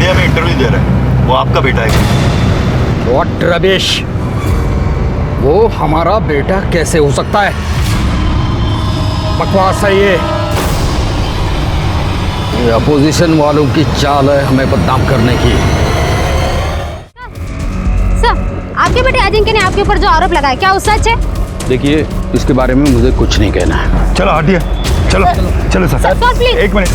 India में interview दे रहा है, वो आपका बेटा है। व्हाट रबिश, वो हमारा बेटा कैसे हो सकता है? बकवास है ये अपोजिशन वालों की चाल है हमें बदनाम करने की। सर, आपके बेटे अजिंक्य ने आपके ऊपर जो आरोप लगाया, क्या वो सच है? देखिए, इसके बारे में मुझे कुछ नहीं कहना है। चलो हटिए, चलो चलो सर, प्लीज। एक मिनट।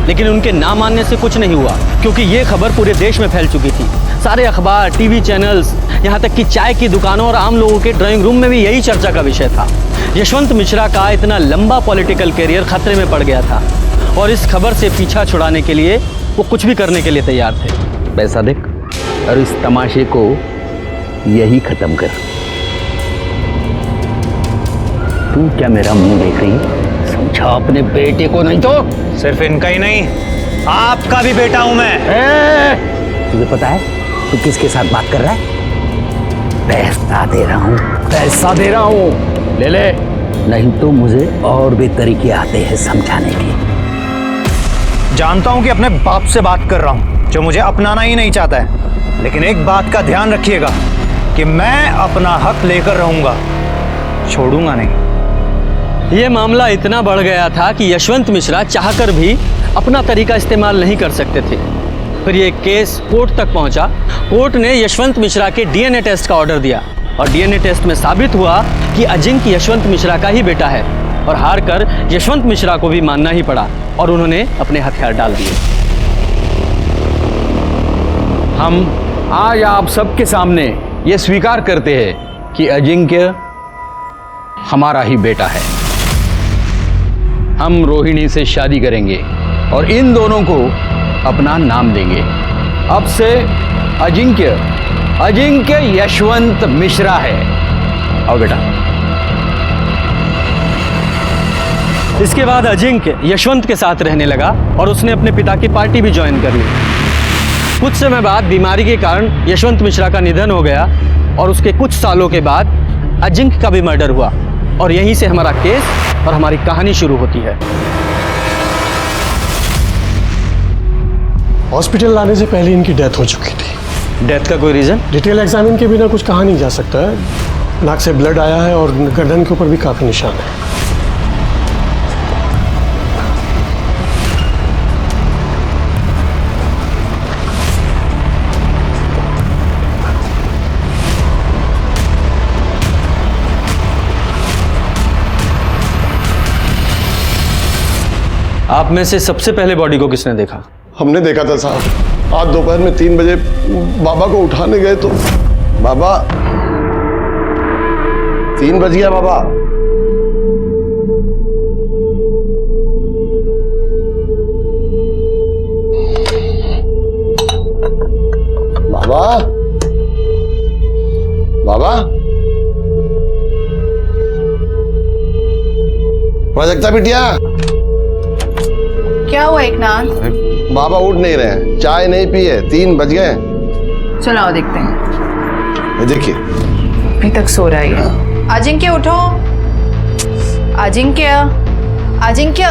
लेकिन उनके ना मानने से कुछ नहीं हुआ, क्योंकि ये खबर पूरे देश में फैल चुकी थी। सारे अखबार, टीवी चैनल्स, यहाँ तक कि चाय की दुकानों और आम लोगों के ड्राइंग रूम में भी यही चर्चा का विषय था। यशवंत मिश्रा का इतना लंबा पॉलिटिकल करियर खतरे में पड़ गया था और इस खबर से पीछा छुड़ाने के लिए वो कुछ भी करने के लिए तैयार थे। पैसा देख और इस तमाशे को यही खत्म कर। तू क्या मेरा मुंह देख रही है? समझा अपने बेटे को नहीं तो सिर्फ इनका ही नहीं, आपका भी बेटा हूं मैं। तुझे पता है तू किसके साथ बात कर रहा है? पैसा दे रहा हूँ, पैसा दे रहा हूँ, ले ले, नहीं तो मुझे और भी तरीके आते हैं समझाने के। जानता हूं कि अपने बाप से बात कर रहा हूं, जो मुझे अपनाना ही नहीं चाहता है, लेकिन एक बात का ध्यान रखिएगा कि मैं अपना हक लेकर रहूंगा, छोड़ूंगा नहीं। ये मामला इतना बढ़ गया था कि यशवंत मिश्रा चाहकर भी अपना तरीका इस्तेमाल नहीं कर सकते थे। फिर ये केस कोर्ट तक पहुंचा। कोर्ट ने यशवंत मिश्रा के डीएनए टेस्ट का ऑर्डर दिया और डीएनए टेस्ट में साबित हुआ कि अजिंक्य यशवंत मिश्रा का ही बेटा है और हार कर यशवंत मिश्रा को भी मानना ही पड़ा और उन्होंने अपने हथियार डाल दिए। हम आज आप सबके सामने ये स्वीकार करते हैं कि अजिंक्य हमारा ही बेटा है। हम रोहिणी से शादी करेंगे और इन दोनों को अपना नाम देंगे। अब से अजिंक्य यशवंत मिश्रा है। आओ बेटा। इसके बाद अजिंक्य यशवंत के साथ रहने लगा और उसने अपने पिता की पार्टी भी ज्वाइन कर ली। कुछ समय बाद बीमारी के कारण यशवंत मिश्रा का निधन हो गया और उसके कुछ सालों के बाद अजिंक्य का भी मर्डर हुआ और यहीं से हमारा केस और हमारी कहानी शुरू होती है। हॉस्पिटल लाने से पहले इनकी डेथ हो चुकी थी। डेथ का कोई रीजन? डिटेल एग्जामिन के बिना कुछ कहा नहीं जा सकता है। नाक से ब्लड आया है और गर्दन के ऊपर भी काफी निशान है। आप में से सबसे पहले बॉडी को किसने देखा? हमने देखा था साहब। आज दोपहर में 3 बजे बाबा को उठाने गए तो बाबा 3 बज गया बाबा। बाबा बाबा जगता बिटिया, क्या हुआ एकनाथ? बाबा उठ नहीं रहे हैं, चाय नहीं पी है, 3 बज गए। चलो आओ देखते हैं। ये देखिए अभी तक सो रहा है। अजिंक्य उठो, अजिंक्य, अजिंक्य।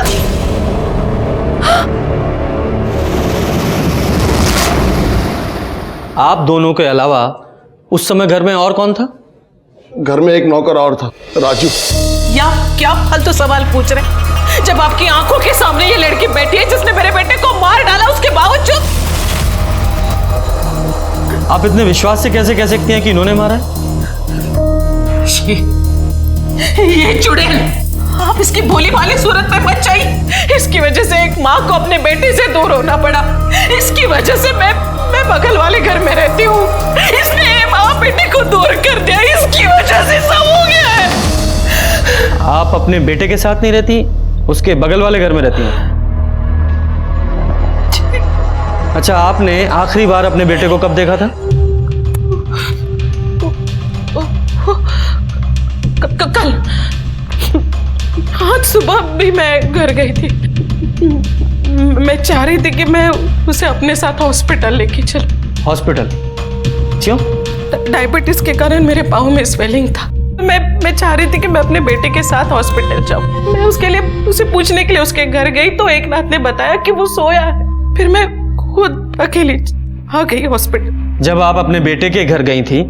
आप दोनों के अलावा उस समय घर में और कौन था? घर में एक नौकर और था, राजू। या क्या फालतू सवाल पूछ रहे? जब आपकी आंखों के सामने ये लड़की बैठी है जिसने मेरे बेटे को मार डाला, उसके बावजूद आप इतने विश्वास से कैसे कह सकती हैं कि इन्होंने मारा है? ये चुड़ैल, आप इसकी भोली भाली सूरत पे मत जाइए। इसकी वजह से एक माँ को अपने बेटे से दूर होना पड़ा। इसकी वजह से मैं बगल वाले घर में रहती हूँ। इसने माँ बेटे को दूर कर दिया, इसकी वजह से सब हो गया है। आप अपने बेटे के साथ नहीं रहती, उसके बगल वाले घर में रहती हैं। अच्छा, आपने आखिरी बार अपने बेटे को कब देखा था? कल। आज सुबह भी मैं घर गई थी। मैं चाह रही थी कि मैं उसे अपने साथ हॉस्पिटल लेके चलूं। हॉस्पिटल? क्यों? डायबिटीज के कारण मेरे पाँव में स्वेलिंग था। मैं चाह रही थी कि मैं अपने बेटे के साथ हॉस्पिटल जाऊं। मैं उसके लिए उसे पूछने के लिए उसके घर गई तो एकनाथ ने बताया कि वो सोया है। फिर मैं खुद अकेली आ गई हॉस्पिटल। जब आप अपने बेटे के घर गई थी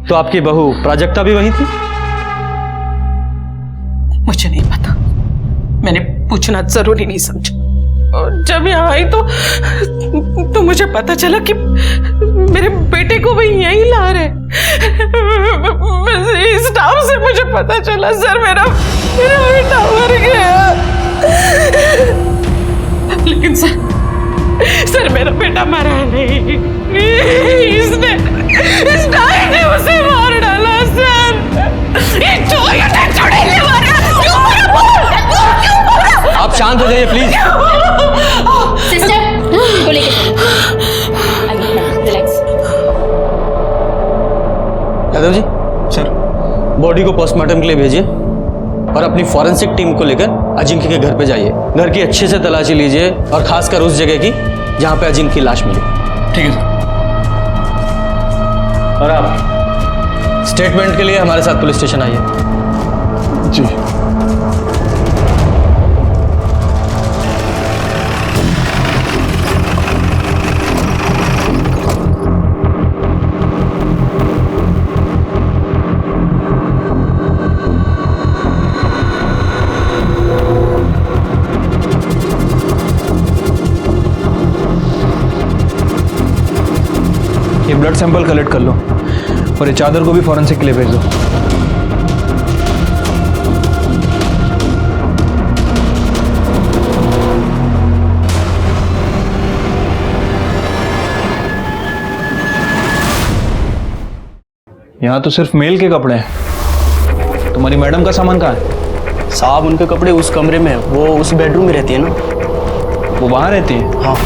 तो आपकी बहू प्राजक्ता भी वहीं थी? मुझे नहीं पता, मैंने पूछना जरूरी नहीं समझा। और जब यहाँ आई तो मुझे पता चला कि मेरे बेटे को भी यहीं ला रहे। स्टाफ से मुझे पता चला सर मेरा बेटा मर गया। लेकिन सर मेरा बेटा मरा नहीं, इसने इस डायन ने उसे मार डाला सर। ये चुड़ैल मारा। क्यों मारा बोल? आप शांत हो जाइए प्लीज। सिस्टर को लेके relax. Yadav ji sir, body को पोस्टमार्टम के लिए भेजिए और अपनी फॉरेंसिक टीम को लेकर अजिंक्य के घर पे जाइए। घर की अच्छे से तलाशी लीजिए और खासकर उस जगह की जहां पे अजिंक्य की लाश मिली। ठीक है सर। और आप स्टेटमेंट के लिए हमारे साथ पुलिस स्टेशन आइए। जी। ये ब्लड सैंपल कलेक्ट कर लो और ये चादर को भी फॉरेंसिक के लिए भेज दो। यहाँ तो सिर्फ मेल के कपड़े हैं, तुम्हारी मैडम का सामान कहाँ है? साहब उनके कपड़े उस कमरे में, वो उस बेडरूम में रहती है ना। वो वहाँ रहती है? हाँ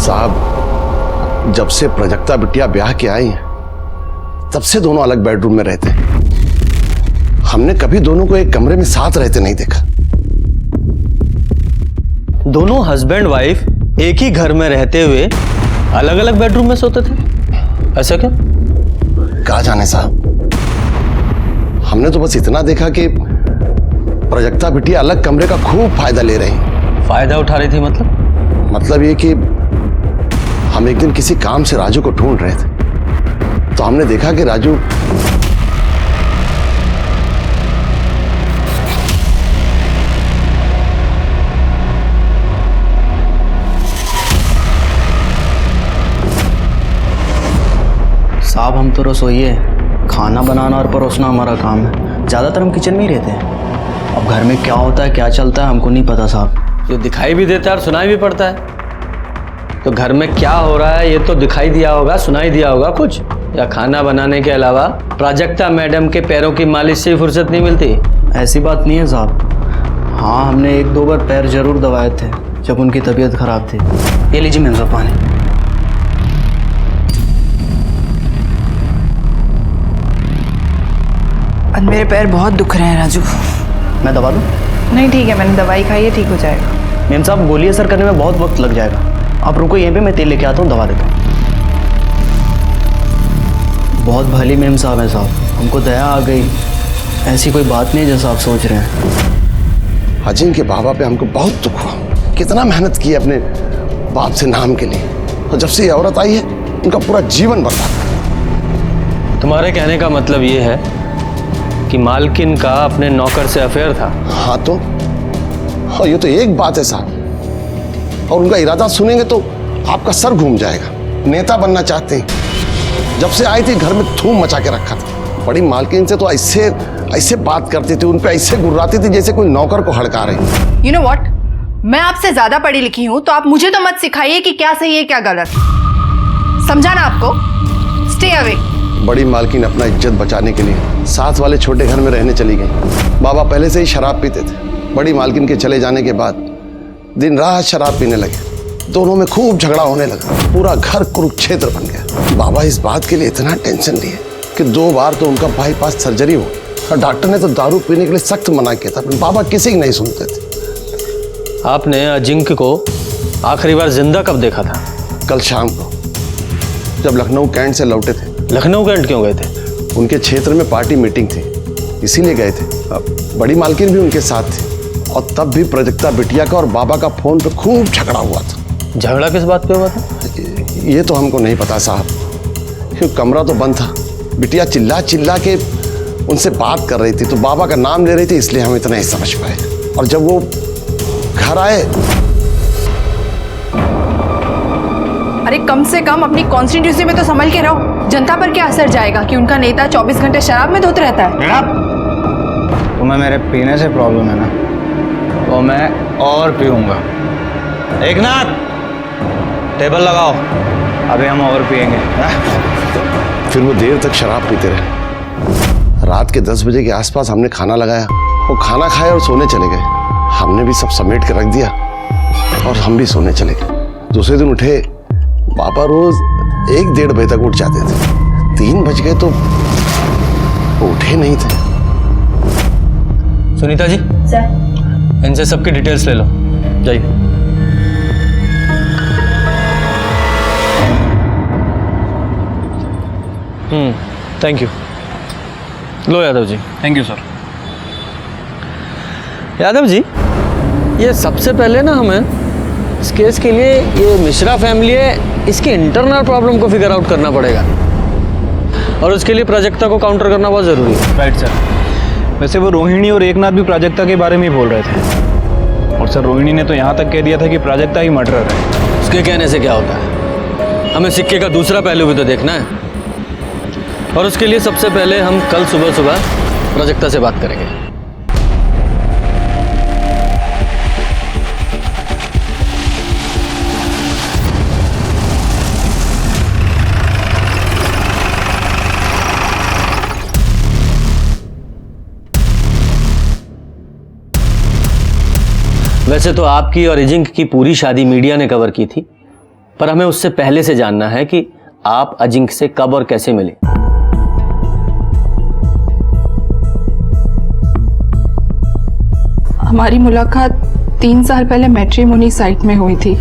साहब, जब से प्राजक्ता बिटिया ब्याह के आई हैं तब से दोनों अलग बेडरूम में रहते हैं। हमने कभी दोनों को एक कमरे में साथ रहते नहीं देखा। दोनों हस्बैंड वाइफ एक ही घर में रहते हुए अलग अलग बेडरूम में सोते थे, ऐसा क्या? कहा जाने साहब, हमने तो बस इतना देखा कि प्राजक्ता बिटिया अलग कमरे का खूब फायदा ले रही। फायदा उठा रही थी मतलब ये कि हम एक दिन किसी काम से राजू को ढूंढ रहे थे तो हमने देखा कि राजू साहब हम तो रसोई है, खाना बनाना और परोसना हमारा काम है। ज़्यादातर हम किचन में ही रहते हैं। अब घर में क्या होता है क्या चलता है हमको नहीं पता साहब। जो दिखाई भी देता है और सुनाई भी पड़ता है। तो घर में क्या हो रहा है ये तो दिखाई दिया होगा, सुनाई दिया होगा कुछ? या खाना बनाने के अलावा प्राजक्ता मैडम के पैरों की मालिश से फुर्सत नहीं मिलती? ऐसी बात नहीं है साहब। हाँ हमने 1-2 बार पैर जरूर दबाए थे जब उनकी तबीयत खराब थी। ये लीजिए मैम साहब पानी। मेरे पैर बहुत दुख रहे हैं राजू। मैं दबा दूँ? नहीं ठीक है, मैंने दवाई खाई है, ठीक हो जाएगा। मैम साहब गोली असर करने में बहुत वक्त लग जाएगा, आप रुको यहीं पे, मैं तेल लेके आता हूँ, दवा देता हूँ। बहुत भली मैम साहब हैं साहब, हमको दया आ गई। ऐसी कोई बात नहीं है जैसा आप सोच रहे हैं। अजिंक्य के बाबा पे हमको बहुत दुख हुआ। कितना मेहनत की अपने बाप से नाम के लिए, और जब से ये औरत आई है उनका पूरा जीवन बर्बाद। तुम्हारे कहने का मतलब ये है कि मालकिन का अपने नौकर से अफेयर था? हाँ तो, और ये तो एक बात है साहब, और उनका इरादा सुनेंगे तो आपका सर घूम जाएगा। नेता बनना चाहते हैं, जब से आई थी घर में धूम मचा के रखा था। बड़ी मालकिन से तो ऐसे बात करती थी, उन पे ऐसे गुर्राती थी जैसे कोई नौकर को हड़का रही। You know what? मैं आपसे ज्यादा पढ़ी लिखी हूं तो आप मुझे तो मत सिखाइए कि क्या सही है क्या गलत। समझा ना आपको? Stay away. बड़ी मालकिन अपना इज्जत बचाने के लिए साथ वाले छोटे घर में रहने चली गई। बाबा पहले से ही शराब पीते थे। बड़ी मालकिन के चले जाने के बाद दिन रात शराब पीने लगे। दोनों में खूब झगड़ा होने लगा, पूरा घर कुरुक्षेत्र बन गया। बाबा इस बात के लिए इतना टेंशन लिए कि 2 बार तो उनका बाईपास सर्जरी हो गई, और डॉक्टर ने तो दारू पीने के लिए सख्त मना किया था, बाबा किसी की नहीं सुनते थे। आपने अजिंक्य को आखिरी बार जिंदा कब देखा था? कल शाम को, जब लखनऊ कैंट से लौटे थे। लखनऊ कैंट क्यों गए थे? उनके क्षेत्र में पार्टी मीटिंग थी, इसीलिए गए थे। बड़ी मालकिन भी उनके साथ थी। और तब भी प्रजक्ता बिटिया का और बाबा का फोन पे खूब झगड़ा हुआ था। झगड़ा किस बात पे हुआ था? ये तो हमको नहीं पता साहब, क्योंकि कमरा तो बंद था। बिटिया चिल्ला चिल्ला के उनसे बात कर रही थी, तो बाबा का नाम ले रही थी, इसलिए हम इतना ही समझ पाए। और जब वो घर आए, अरे कम से कम अपनी कॉन्स्टिट्यूंसी में तो संभल के रहो। जनता पर क्या असर जाएगा कि उनका नेता 24 घंटे शराब में धुत रहता है? तुम्हें मेरे पीने से प्रॉब्लम है ना, तो मैं और पीऊंगा। एकनाथ, टेबल लगाओ, अभी हम और पिएंगे। फिर वो देर तक शराब पीते रहे। रात के 10 बजे के आसपास हमने खाना लगाया, वो खाना खाए और सोने चले गए। हमने भी सब समेट के रख दिया और हम भी सोने चले गए। दूसरे दिन उठे, पापा रोज 1-1:30 बजे तक उठ जाते थे। 3 बज गए तो उठे नहीं थे। सुनीता जी, सर, इनसे सबकी डिटेल्स ले लो, जाइए। Thank you. लो Yadav ji. Thank you sir. Yadav ji, ये सबसे पहले ना हमें इस केस के लिए ये मिश्रा फैमिली है, इसकी इंटरनल प्रॉब्लम को फिगर आउट करना पड़ेगा, और उसके लिए प्राजक्ता को काउंटर करना बहुत ज़रूरी है। Right sir. वैसे वो रोहिणी और एकनाथ भी प्राजक्ता के बारे में ही बोल रहे थे, और सर रोहिणी ने तो यहाँ तक कह दिया था कि प्राजक्ता ही मर्डरर है। उसके कहने से क्या होता है, हमें सिक्के का दूसरा पहलू भी तो देखना है, और उसके लिए सबसे पहले हम कल सुबह प्राजक्ता से बात करेंगे। वैसे तो आपकी और अजिंक की पूरी शादी मीडिया ने कवर की थी, पर हमें उससे पहले से जानना है कि आप अजिंक से कब और कैसे मिले। हमारी मुलाकात 3 साल पहले मैट्रिमोनी साइट में हुई थी।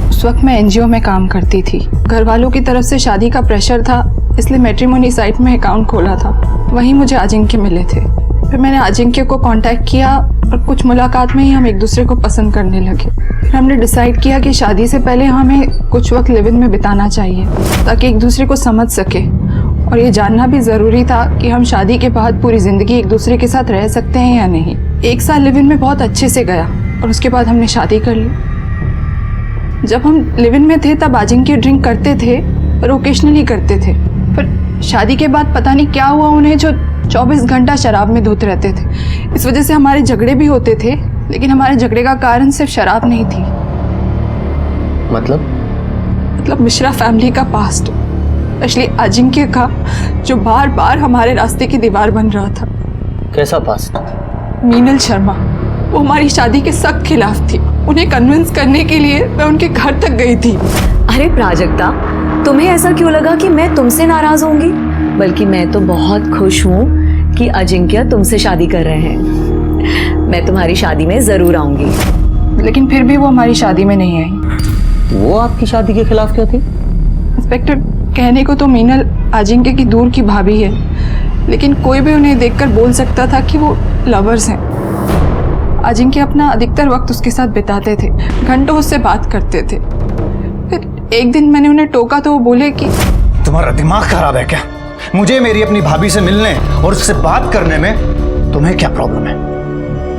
उस वक्त मैं एनजीओ में काम करती थी। घर वालों की तरफ से शादी का प्रेशर था, इसलिए मैट्रिमोनी साइट में अकाउंट खोला था। वहीं मुझे अजिंक्य मिले थे। फिर मैंने अजिंक्य को कांटेक्ट किया और कुछ मुलाकात में ही हम एक दूसरे को पसंद करने लगे। फिर हमने डिसाइड किया कि शादी से पहले हमें कुछ वक्त लिव इन में बिताना चाहिए, ताकि एक दूसरे को समझ सके, और ये जानना भी ज़रूरी था कि हम शादी के बाद पूरी ज़िंदगी एक दूसरे के साथ रह सकते हैं या नहीं। 1 साल लिव इन में बहुत अच्छे से गया, और उसके बाद हमने शादी कर ली। जब हम लिव इन में थे तब अजिंक्य ड्रिंक करते थे, पर ओकेशनली करते थे। फिर शादी के बाद पता नहीं क्या हुआ उन्हें, जो 24 घंटा शराब में धुत रहते थे। इस वजह से हमारे झगड़े भी होते थे, लेकिन हमारे झगड़े का कारण सिर्फ शराब नहीं थी। मतलब मिश्रा फैमिली का पास्ट, स्पेशली अजिंक्य का, जो बार बार हमारे रास्ते की दीवार बन रहा था। कैसा पास्ट? मीनल शर्मा, वो हमारी शादी के सख्त खिलाफ थी। उन्हें कन्विंस करने के लिए मैं उनके घर तक गई थी। अरे प्राजक्ता, तुम्हें ऐसा क्यों लगा कि मैं तुमसे नाराज होंगी? बल्कि मैं तो बहुत खुश हूँ कि अजिंक्य तुमसे शादी कर रहे हैं। मैं तुम्हारी शादी में जरूर आऊंगी। लेकिन फिर भी वो हमारी शादी में नहीं आई। वो आपकी शादी के खिलाफ क्यों थी? इंस्पेक्टर, कहने को तो मीनल अजिंक्य की दूर की भाभी है, लेकिन कोई भी उन्हें देखकर बोल सकता था कि वो लवर्स हैं। अजिंक्य अपना अधिकतर वक्त उसके साथ बिताते थे, घंटों उससे बात करते थे। फिर एक दिन मैंने उन्हें टोका तो वो बोले कि तुम्हारा दिमाग खराब है क्या? मुझे मेरी अपनी भाभी से मिलने और उससे बात करने में तुम्हें क्या प्रॉब्लम है?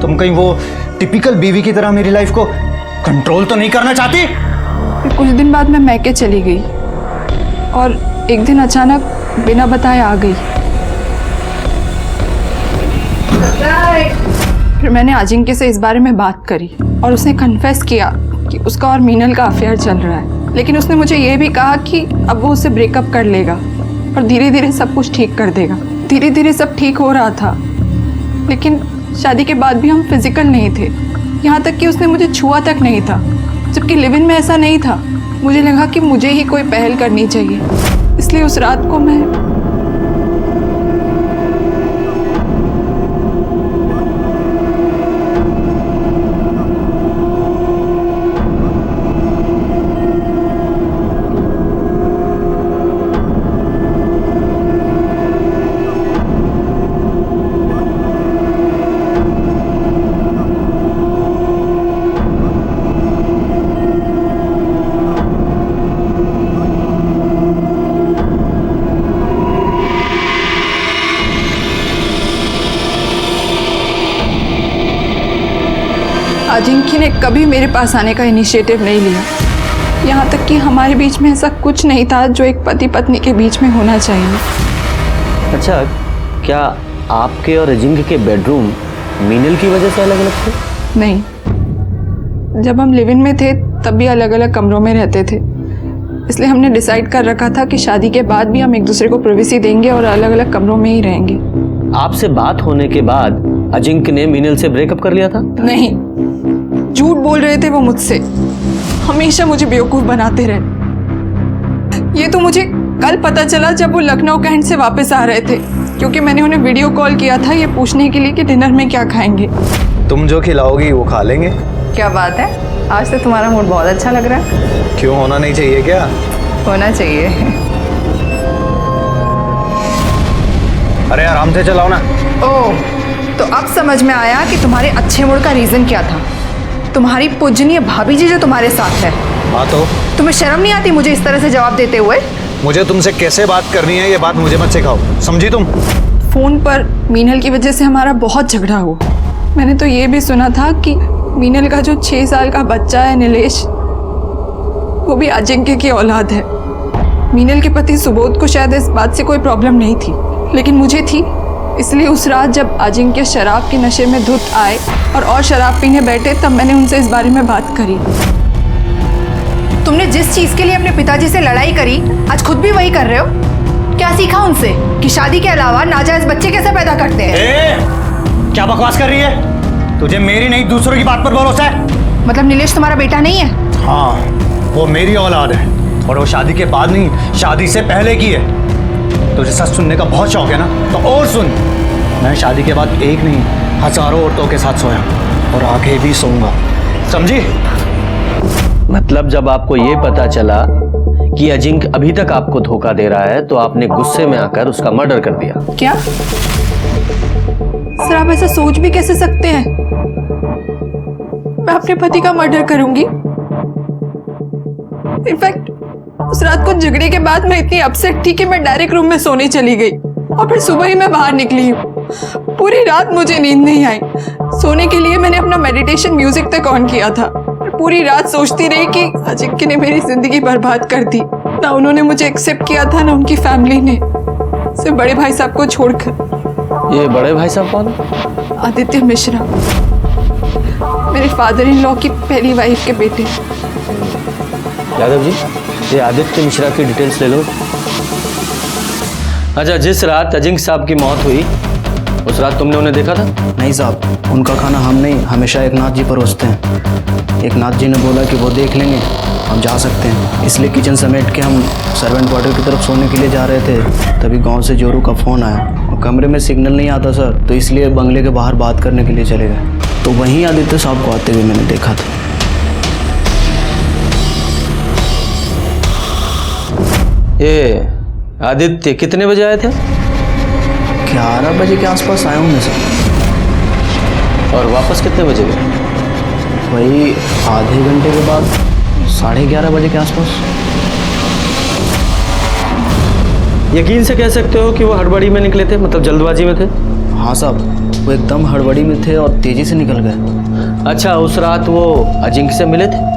तुम कहीं वो टिपिकल बीवी की तरह मेरी लाइफ को कंट्रोल तो नहीं करना चाहती? फिर कुछ दिन बाद मैं मैके चली गई, और एक दिन अचानक बिना बताए आ गई। फिर मैंने अजिंक्य से इस बारे में बात करी, और उसने कन्फेस किया कि उसका और मीनल का अफेयर चल रहा है। लेकिन उसने मुझे ये भी कहा कि अब वो उससे ब्रेकअप कर लेगा और धीरे धीरे सब कुछ ठीक कर देगा। धीरे धीरे सब ठीक हो रहा था, लेकिन शादी के बाद भी हम फिजिकल नहीं थे। यहाँ तक कि उसने मुझे छुआ तक नहीं था, जबकि लिव इन में ऐसा नहीं था। मुझे लगा कि मुझे ही कोई पहल करनी चाहिए, इसलिए उस रात को मैं अजिंक्य ने कभी मेरे पास आने का इनिशिएटिव नहीं लिया। यहाँ तक कि हमारे बीच में ऐसा कुछ नहीं था जो एक पति पत्नी के बीच में होना चाहिए। अच्छा, क्या आपके और अजिंक्य के बेडरूम मीनल की वजह से अलग अलग थे? नहीं, जब हम लिव इन में थे तब भी अलग अलग कमरों में रहते थे, इसलिए हमने डिसाइड कर रखा था कि शादी के बाद भी हम एक दूसरे को प्राइवेसी देंगे और अलग अलग कमरों में ही रहेंगे। आपसे बात होने के बाद अजिंक्य ने मीनल से ब्रेकअप कर लिया था? नहीं, झूठ बोल रहे थे वो मुझसे, हमेशा मुझे बेवकूफ बनाते रहे। ये तो मुझे कल पता चला जब वो लखनऊ कैंट से वापस आ रहे थे, क्योंकि मैंने उन्हें वीडियो कॉल किया था ये पूछने के लिए कि डिनर में क्या खाएंगे। तुम जो खिलाओगी वो खा लेंगे। क्या बात है, आज तो तुम्हारा मूड बहुत अच्छा लग रहा है। क्यों, होना नहीं चाहिए क्या? होना चाहिए। अरे आराम से चलाओ ना। ओह, तो अब समझ में आया कि तुम्हारे अच्छे मूड का रीजन क्या था। तुम्हारी पूजनीय भाभी जी जो तुम्हारे साथ है। हाँ तो तुम्हें शर्म नहीं आती मुझे इस तरह से जवाब देते हुए? मुझे तुमसे कैसे बात करनी है ये बात मुझे मत सिखाओ, समझी तुम? फोन पर मीनल की वजह से हमारा बहुत झगड़ा हुआ। मैंने तो ये भी सुना था कि मीनल का जो 6 साल का बच्चा है नीलेश, वो भी अजिंक्य की औलाद है। मीनल के पति सुबोध को शायद इस बात से कोई प्रॉब्लम नहीं थी, लेकिन मुझे थी। इसलिए उस रात जब अजिंक्य शराब के नशे में धुत आए और शराब पीने बैठे, तब मैंने उनसे इस बारे में बात करी। तुमने जिस चीज के लिए अपने पिताजी से लड़ाई करी, आज खुद भी वही कर रहे हो। क्या सीखा उनसे कि शादी के अलावा नाजायज बच्चे कैसे पैदा करते हैं? क्या बकवास कर रही है? तुझे मेरी नहीं दूसरों की बात पर भरोसा है? मतलब नीलेश तुम्हारा बेटा नहीं है? हाँ, वो मेरी औलाद है, और वो शादी के बाद नहीं, शादी से पहले की है। तुझे सच सुनने का बहुत शौक है ना, तो और सुन। मैं शादी के बाद एक नहीं, हजारों औरतों के साथ सोया और आगे भी सोऊंगा, समझी? मतलब जब आपको ये पता चला कि अजिंक्य अभी तक आपको धोखा दे रहा है, तो आपने गुस्से में आकर उसका मर्डर कर दिया? क्या सर, आप ऐसा सोच भी कैसे सकते हैं? मैं अपने पति का मर्डर करूंगी? इनफैक्ट उस रात को झगड़े के बाद मैं इतनी अपसेट थी कि मैं डायरेक्ट रूम में सोने चली गई, और फिर सुबह ही मैं बाहर निकली हूँ। पूरी रात मुझे नींद नहीं आई। सोने के लिए मैंने अपना मेडिटेशन म्यूजिक तक ऑन किया था। पूरी रात सोचती रही कि अजिंक्य ने मेरी जिंदगी बर्बाद कर दी। ना उन्होंने मुझे एक्सेप्ट किया था, ना उनकी फैमिली ने, सिर्फ बड़े भाई साहब को छोड़कर। ये बड़े भाई साहब कौन है? आदित्य मिश्रा, मेरे फादर इन लॉ की पहली वाइफ के बेटे। यादव जी, ये आदित्य मिश्रा की डिटेल्स ले लो। अच्छा, जिस रात अजिंक्य साहब की मौत हुई, उस रात तुमने उन्हें देखा था? नहीं साहब, उनका खाना हम नहीं, हमेशा एकनाथ जी परोसते हैं। एकनाथ जी ने बोला कि वो देख लेंगे, हम जा सकते हैं, इसलिए किचन समेट के हम सर्वेंट क्वार्टर की तरफ सोने के लिए जा रहे थे। तभी गांव से जोरू का फ़ोन आया और कमरे में सिग्नल नहीं आता सर, तो इसलिए बंगले के बाहर बात करने के लिए चले गए। तो वहीं आदित्य साहब को आते हुए मैंने देखा था। ये आदित्य कितने बजे आए थे? 11 बजे के आसपास आया हूँ मैं सर। और वापस कितने बजे गए? वही आधे घंटे के बाद, 11:30 बजे के आसपास। यकीन से कह सकते हो कि वो हड़बड़ी में निकले थे, मतलब जल्दबाजी में थे? हाँ साहब, वो एकदम हड़बड़ी में थे और तेजी से निकल गए। अच्छा, उस रात वो अजिंक्य से मिले थे?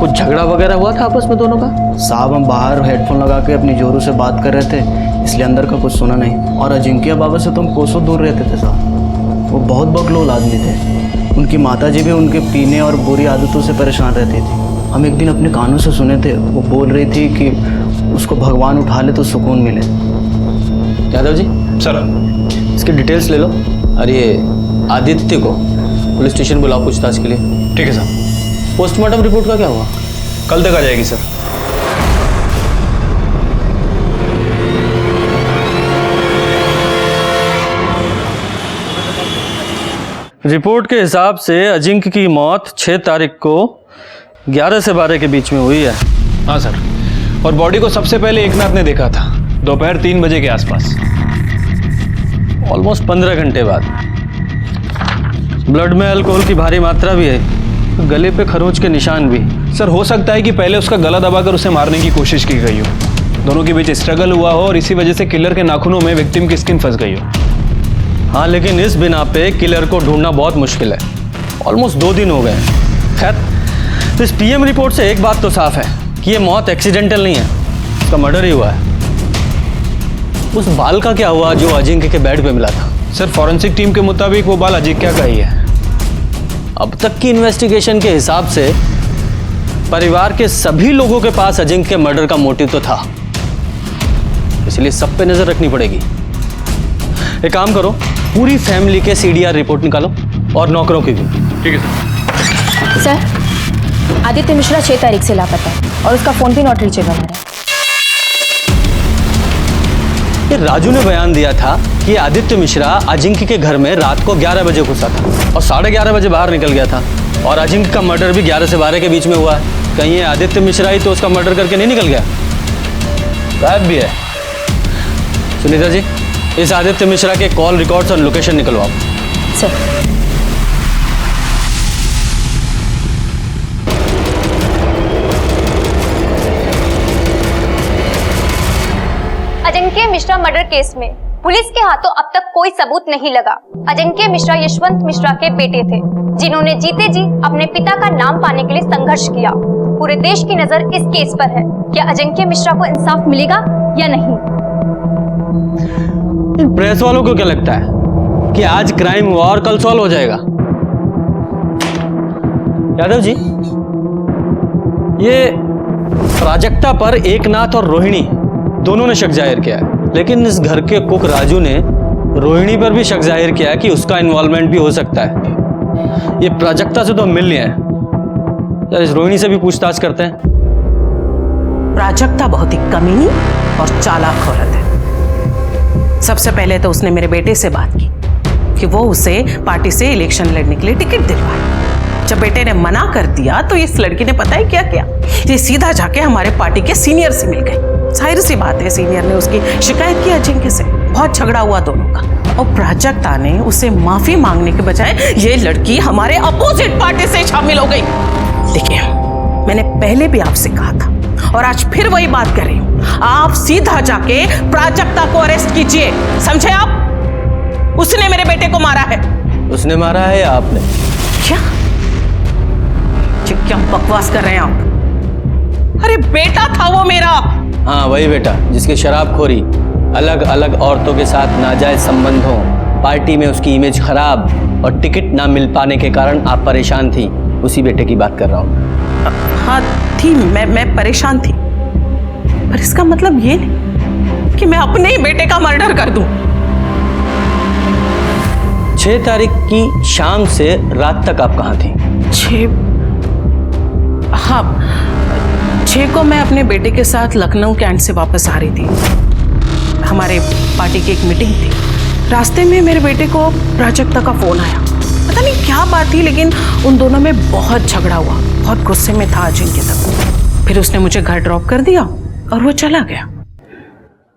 कुछ झगड़ा वगैरह हुआ था आपस में दोनों का? साहब, हम बाहर हेडफोन लगा के अपनी जोरू से बात कर रहे थे, इसलिए अंदर का कुछ सुना नहीं। और अजिंक्य बाबा से तो हम कोसों दूर रहते थे साहब। वो बहुत बकलोल आदमी थे। उनकी माताजी भी उनके पीने और बुरी आदतों से परेशान रहती थी। हम एक दिन अपने कानों से सुने थे, वो बोल रही थी कि उसको भगवान उठा ले तो सुकून मिले। यादव जी सर, इसकी डिटेल्स ले लो, और ये आदित्य को पुलिस स्टेशन बुलाओ पूछताछ के लिए। ठीक है सर। पोस्टमार्टम रिपोर्ट का क्या हुआ? कल तक आ जाएगी सर। रिपोर्ट के हिसाब से अजिंक्य की मौत 6 तारीख को 11 से 12 के बीच में हुई है। हाँ सर, और बॉडी को सबसे पहले एकनाथ ने देखा था दोपहर 3 बजे के आसपास, ऑलमोस्ट 15 घंटे बाद। ब्लड में अल्कोहल की भारी मात्रा भी है, गले पे खरोंच के निशान भी। सर, हो सकता है कि पहले उसका गला दबाकर उसे मारने की कोशिश की गई हो, दोनों के बीच स्ट्रगल हुआ हो और इसी वजह से किलर के नाखूनों में विक्टिम की स्किन फंस गई हो। हाँ, लेकिन इस बिना पे किलर को ढूंढना बहुत मुश्किल है। ऑलमोस्ट 2 दिन हो गए। खैर, इस पीएम रिपोर्ट से एक बात तो साफ है कि ये मौत एक्सीडेंटल नहीं है, उसका मर्डर ही हुआ है। उस बाल का क्या हुआ जो अजिंक्य के बेड पे मिला था? सर, फॉरेंसिक टीम के मुताबिक वो बाल अजिंक्य का ही है। अब तक की इन्वेस्टिगेशन के हिसाब से परिवार के सभी लोगों के पास अजिंक्य के मर्डर का मोटिव तो था, इसलिए सब पे नजर रखनी पड़ेगी। एक काम करो, पूरी फैमिली के सीडीआर रिपोर्ट निकालो और नौकरों की भी। ठीक है सर। सर, आदित्य मिश्रा 6 तारीख से लापता है और उसका फोन भी नॉट रीचेबल है। ये राजू ने बयान दिया था कि आदित्य मिश्रा अजिंक्य के घर में रात को 11 बजे घुसा था और 11:30 बजे बाहर निकल गया था, और अजिंक्य का मर्डर भी 11 से 12 के बीच में हुआ है। कहीं ये आदित्य मिश्रा ही तो उसका मर्डर करके नहीं निकल गया? गायब भी है। सुनीता जी, इस आदित्य मिश्रा के कॉल रिकॉर्ड्स और लोकेशन निकलवाओ। Sir. Ajinkya Mishra murder case में पुलिस के हाथों अब तक कोई सबूत नहीं लगा। अजिंक्य मिश्रा यशवंत मिश्रा के बेटे थे, जिन्होंने जीते जी अपने पिता का नाम पाने के लिए संघर्ष किया। पूरे देश की नजर इस केस पर है। क्या अजिंक्य मिश्रा को इंसाफ मिलेगा या नहीं? इन प्रेस वालों को क्या लगता है कि आज क्राइम हुआ और कल सॉल्व हो जाएगा? यादव जी, ये प्राजक्ता पर एकनाथ और रोहिणी दोनों ने शक जाहिर किया है, लेकिन इस घर के कुक राजू ने रोहिणी पर भी शक जाहिर किया है कि उसका इन्वॉल्वमेंट भी हो सकता है। ये प्राजक्ता से तो हम मिल नहीं है, यार इस रोहिणी से भी पूछताछ करते हैं। प्राजक्ता बहुत ही कमीनी और चालाक औरत है। सबसे पहले तो उसने मेरे बेटे से बात की कि वो उसे पार्टी से इलेक्शन लड़ने के लिए टिकट दिलवाए। जब बेटे ने मना कर दिया तो इस लड़की ने पता है क्या किया, ये सीधा जाके हमारे पार्टी के सीनियर से मिल गई। जाहिर सी बात है, सीनियर ने उसकी शिकायत की अजिंक्य से। बहुत झगड़ा हुआ दोनों का, और प्राजक्ता ने उसे माफी मांगने के बजाय ये लड़की हमारे अपोजिट पार्टी से शामिल हो गई। देखिए, मैंने पहले भी आपसे कहा था और आज फिर वही बात कर रही हूँ, आप सीधा जाके प्राजक्ता को अरेस्ट कीजिए, समझे आप? उसने मेरे बेटे को मारा है। उसने मारा है या आपने? क्या बकवास कर रहे हैं आप? अरे बेटा था वो मेरा। हाँ, वही बेटा जिसकी शराबखोरी, अलग अलग औरतों के साथ नाजायज संबंधों, पार्टी में उसकी इमेज खराब और टिकट ना मिल पाने के कारण आप परेशान थी, उसी बेटे की बात कर रहा हूँ। हाँ थी, मैं परेशान थी, पर इसका मतलब ये नहीं कि मैं अपने ही बेटे का मर्डर कर दूं। 6 तारीख की शाम से रात तक आप कहाँ थी? 6 को मैं अपने बेटे के साथ लखनऊ कैंट से वापस आ रही थी। हमारे पार्टी की एक मीटिंग थी। रास्ते में मेरे बेटे को प्राजक्ता का फोन आया। पता नहीं क्या बात थी, लेकिन उन दोनों में बहुत झगड़ा हुआ। बहुत गुस्से में था अजिंक्य तक। फिर उसने मुझे घर ड्रॉप कर दिया और वो चला गया।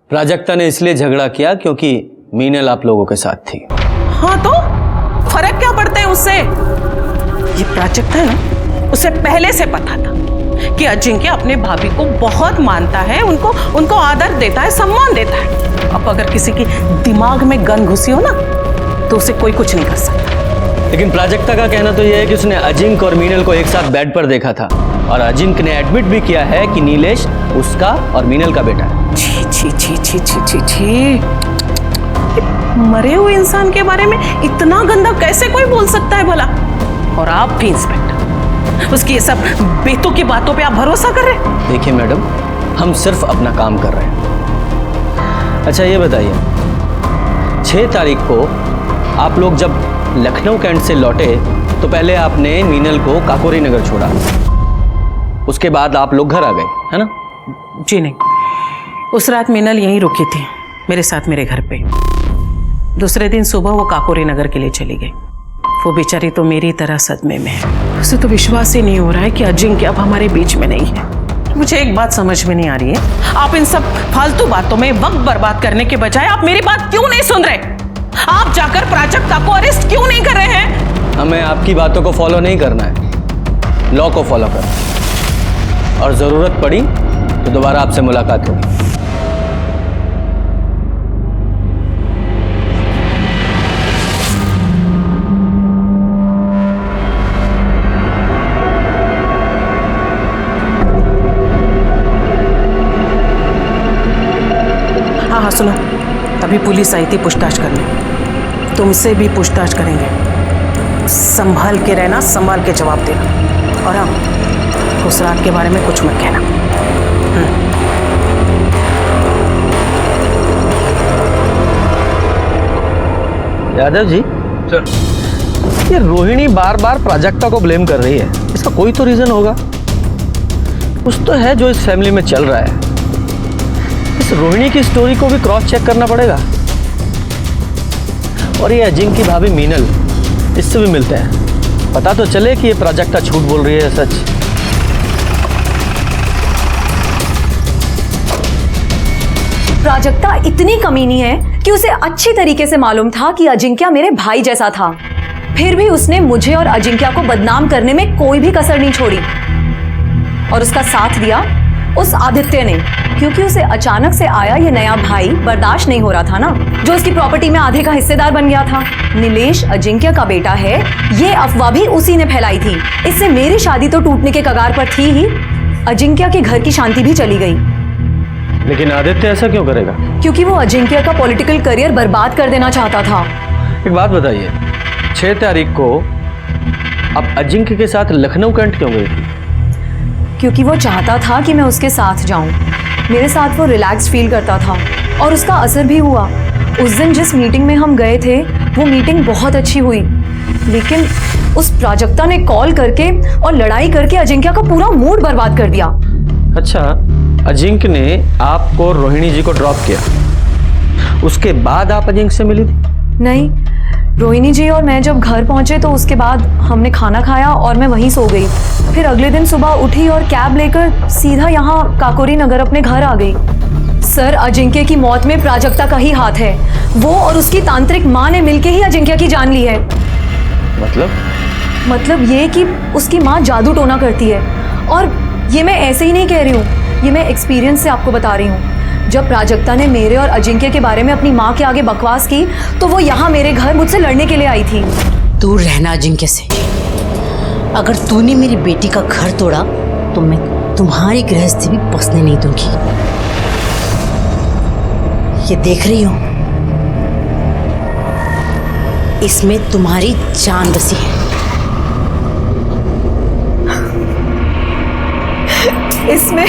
प्राजक्ता ने इसलिए झगड़ा किया क्योंकि मीनल आप लोगों के साथ थी। हाँ तो फर्क क्या पड़ता है उससे? ये प्राजक्ता है ना, उसे पहले से पता था कि अजिंक्य अपने भाभी को बहुत मानता है, उनको आदर देता है, सम्मान देता है। अब अगर किसी की दिमाग में गन घुसी हो ना, तो उसे कोई कुछ नहीं कर सकता। लेकिन प्राजक्ता का कहना तो यह है कि उसने अजिंक्य और मीनल को एक साथ बेड पर देखा था, और अजिंक्य ने एडमिट भी किया है कि नीलेश उसका और मीनल का बेटा है। छी छी छी छी छी छी छी, मरे हुए इंसान के बारे में इतना गंदा कैसे कोई बोल सकता है भला? और आप भी इंस्पेक्टर, उसकी ये सब बेतुकी की बातों पे आप भरोसा कर रहे हैं? देखिए मैडम, हम सिर्फ अपना काम कर रहे हैं। अच्छा ये बताइए, 6 तारीख को आप लोग जब लखनऊ कैंट से लौटे तो पहले आपने मीनल को काकोरी नगर छोड़ा, उसके बाद आप लोग घर आ गए, है ना? जी नहीं, उस रात मीनल यहीं रुकी थी मेरे साथ मेरे घर पे। दूसरे दिन सुबह वो काकोरी नगर के लिए चली गई। वो बेचारी तो मेरी तरह सदमे में है। उसे तो विश्वास ही नहीं हो रहा है कि अजिंक्य अब हमारे बीच में नहीं है। मुझे एक बात समझ में नहीं आ रही है, आप इन सब फालतू बातों में वक्त बर्बाद करने के बजाय आप मेरी बात क्यों नहीं सुन रहे? आप जाकर प्राजक्ता को अरेस्ट क्यों नहीं कर रहे हैं? हमें आपकी बातों को फॉलो नहीं करना है, लॉ को फॉलो करना है, और जरूरत पड़ी तो दोबारा आपसे मुलाकात होगी। सुनो, अभी पुलिस आई थी पूछताछ करने, तुमसे भी पूछताछ करेंगे। संभाल के रहना, संभाल के जवाब देना। और हाँ, उस रात के बारे में कुछ मत कहना। यादव जी सर, ये रोहिणी बार बार प्राजक्ता को ब्लेम कर रही है, इसका कोई तो रीजन होगा। कुछ तो है जो इस फैमिली में चल रहा है। इस रोहिणी की स्टोरी को भी क्रॉस चेक करना पड़ेगा। और ये अजिंक्य की भाभी मीनल, इससे भी मिलते हैं, पता तो चले कि ये प्राजक्ता झूठ बोल रही है सच। प्राजक्ता इतनी कमीनी है कि उसे अच्छी तरीके से मालूम था कि अजिंक्य मेरे भाई जैसा था, फिर भी उसने मुझे और अजिंक्य को बदनाम करने में कोई भी कसर नहीं छोड़ी। और उसका साथ दिया उस आदित्य ने, क्योंकि उसे अचानक से आया ये नया भाई बर्दाश्त नहीं हो रहा था ना, जो उसकी प्रॉपर्टी में आधे का हिस्सेदार बन गया था। नीलेश अजिंक्य का बेटा है, ये अफवाह भी उसी ने फैलाई थी। इससे मेरी शादी तो टूटने के कगार पर थी ही, अजिंक्य के घर की शांति भी चली गई। लेकिन आदित्य ऐसा क्यों करेगा? क्योंकि वो अजिंक्य का पॉलिटिकल करियर बर्बाद कर देना चाहता था। एक बात बताइए, 6 तारीख को आप अजिंक्य के साथ लखनऊ कैंट क्यों गई थी? क्योंकि वो चाहता था कि मैं उसके साथ जाऊं। मेरे साथ वो रिलैक्स फील करता था और उसका असर भी हुआ। उस दिन जिस मीटिंग में हम गए थे, वो मीटिंग बहुत अच्छी हुई, लेकिन उस प्राजक्ता ने कॉल करके और लड़ाई करके अजिंक्य का पूरा मूड बर्बाद कर दिया। अच्छा, अजिंक्य ने आपको रोहिणी जी को ड्रॉप किया, उसके बाद आप अजिंक्य से मिली थी? नहीं, रोहिणी जी और मैं जब घर पहुंचे तो उसके बाद हमने खाना खाया और मैं वहीं सो गई। फिर अगले दिन सुबह उठी और कैब लेकर सीधा यहाँ काकोरी नगर अपने घर आ गई। सर, अजिंक्य की मौत में प्राजक्ता का ही हाथ है। वो और उसकी तांत्रिक माँ ने मिलकर ही अजिंक्य की जान ली है। मतलब ये कि उसकी माँ जादू टोना करती है। और ये मैं ऐसे ही नहीं कह रही हूँ, ये मैं एक्सपीरियंस से आपको बता रही हूँ। जब प्राजक्ता ने मेरे और अजिंक्य के बारे में अपनी माँ के आगे बकवास की, तो वो यहाँ मेरे घर मुझसे लड़ने के लिए आई थी। दूर रहना अजिंक्य से। अगर तूने मेरी बेटी का घर तोड़ा तो मैं तुम्हारी गृहस्थी भी बसने नहीं दूंगी। ये देख रही हो, इसमें तुम्हारी जान बसी है। इसमें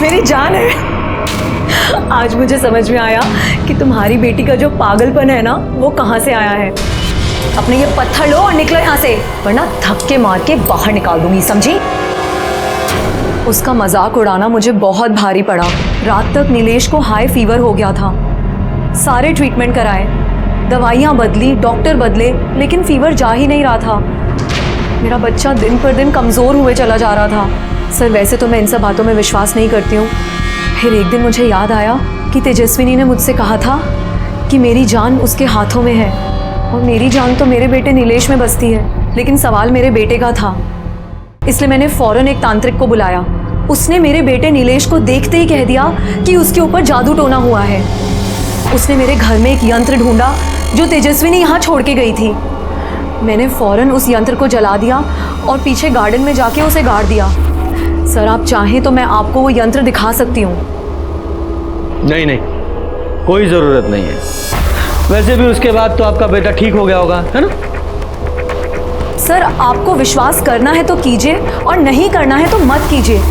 मेरी जान है। आज मुझे समझ में आया कि तुम्हारी बेटी का जो पागलपन है ना, वो कहाँ से आया है। अपने ये पत्थर लो और निकलो यहाँ से, वरना धक्के मार के बाहर निकाल दूंगी, समझी? उसका मजाक उड़ाना मुझे बहुत भारी पड़ा। रात तक नीलेश को हाई फीवर हो गया था। सारे ट्रीटमेंट कराए, दवाइयाँ बदली, डॉक्टर बदले, लेकिन फीवर जा ही नहीं रहा था। मेरा बच्चा दिन पर दिन कमज़ोर हुए चला जा रहा था। सर, वैसे तो मैं इन सब बातों में विश्वास नहीं करती हूँ। फिर एक दिन मुझे याद आया कि तेजस्विनी ने मुझसे कहा था कि मेरी जान उसके हाथों में है, और मेरी जान तो मेरे बेटे नीलेश में बसती है। लेकिन सवाल मेरे बेटे का था, इसलिए मैंने फौरन एक तांत्रिक को बुलाया। उसने मेरे बेटे नीलेश को देखते ही कह दिया कि उसके ऊपर जादू टोना हुआ है। उसने मेरे घर में एक यंत्र ढूंढा जो तेजस्विनी यहाँ छोड़ के गई थी। मैंने फौरन उस यंत्र को जला दिया और पीछे गार्डन में जाके उसे गाड़ दिया। सर, आप चाहें तो मैं आपको वो यंत्र दिखा सकती हूँ। नहीं नहीं, कोई जरूरत नहीं है। वैसे भी उसके बाद तो आपका बेटा ठीक हो गया होगा, है ना? सर, आपको विश्वास करना है तो कीजिए और नहीं करना है तो मत कीजिए,